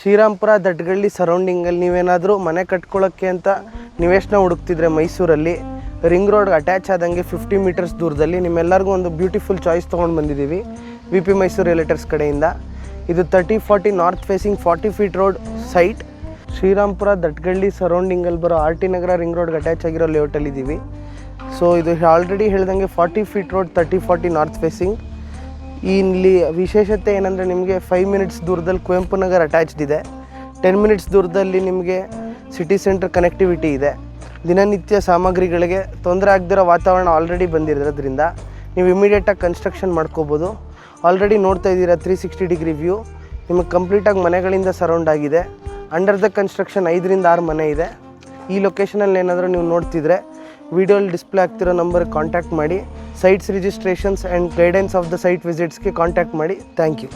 ಶ್ರೀರಾಮ್ಪುರ ದಡ್ಗಳ್ಳಿ ಸರೌಂಡಿಂಗಲ್ಲಿ ನೀವೇನಾದರೂ ಮನೆ ಕಟ್ಕೊಳ್ಳೋಕ್ಕೆ ಅಂತ ನಿವೇಶನ ಹುಡುಕ್ತಿದ್ರೆ ಮೈಸೂರಲ್ಲಿ ರಿಂಗ್ ರೋಡ್ಗೆ ಅಟ್ಯಾಚ್ ಆದಂಗೆ 50 ಮೀಟರ್ಸ್ ದೂರದಲ್ಲಿ ನಿಮ್ಮೆಲ್ಲರಿಗೂ ಒಂದು ಬ್ಯೂಟಿಫುಲ್ ಚಾಯ್ಸ್ ತೊಗೊಂಡು ಬಂದಿದ್ದೀವಿ VP ಮೈಸೂರು ರಿಯಲ್ಟರ್ಸ್ ಕಡೆಯಿಂದ. ಇದು 30-40 north facing 40 feet road site. Srirampura Dadgalli ಸರೌಂಡಿಂಗಲ್ಲಿ ಬರೋ RT ನಗರ ರಿಂಗ್ ರೋಡ್ಗೆ ಅಟ್ಯಾಚ್ ಆಗಿರೋ ಲೇಔಟಲ್ಲಿದ್ದೀವಿ. ಸೊ ಇದು ಆಲ್ರೆಡಿ ಹೇಳ್ದಂಗೆ 40 ಫೀಟ್ ರೋಡ್ 30-40 ನಾರ್ತ್ ಫೇಸಿಂಗ್. ಇಲ್ಲಿ ವಿಶೇಷತೆ ಏನಂದರೆ ನಿಮಗೆ 5 ಮಿನಿಟ್ಸ್ ದೂರದಲ್ಲಿ ಕುವೆಂಪು ನಗರ್ ಅಟ್ಯಾಚ್ಡ್ ಇದೆ. 10 ಮಿನಿಟ್ಸ್ ದೂರದಲ್ಲಿ ನಿಮಗೆ ಸಿಟಿ ಸೆಂಟರ್ ಕನೆಕ್ಟಿವಿಟಿ ಇದೆ. ದಿನನಿತ್ಯ ಸಾಮಗ್ರಿಗಳಿಗೆ ತೊಂದರೆ ಆಗದಿರೋ ವಾತಾವರಣ ಆಲ್ರೆಡಿ ಬಂದಿರೋದ್ರಿಂದ ನೀವು ಇಮಿಡಿಯೇಟಾಗಿ ಕನ್ಸ್ಟ್ರಕ್ಷನ್ ಮಾಡ್ಕೋಬೋದು. ಆಲ್ರೆಡಿ ನೋಡ್ತಾ ಇದ್ದೀರಾ 360 ಡಿಗ್ರಿ ವ್ಯೂ. ನಿಮಗೆ ಕಂಪ್ಲೀಟಾಗಿ ಮನೆಗಳಿಂದ ಸರೌಂಡ್ ಆಗಿದೆ. ಅಂಡರ್ ದ ಕನ್ಸ್ಟ್ರಕ್ಷನ್ 5ರಿಂದ 6 ಮನೆ ಇದೆ. ಈ ಲೊಕೇಶನಲ್ಲಿ ಏನಾದರೂ ನೀವು ನೋಡ್ತಿದ್ರೆ ವಿಡಿಯೋಲಿ ಡಿಸ್ಪ್ಲೇ ಆಗ್ತಿರೋ ನಂಬರ್ಗೆ ಕಾಂಟ್ಯಾಕ್ಟ್ ಮಾಡಿ. Sites registrations and guidance of the site ವಿಸಿಟ್ಸ್ಗೆ ಕಾಂಟ್ಯಾಕ್ಟ್ ಮಾಡಿ. Thank you.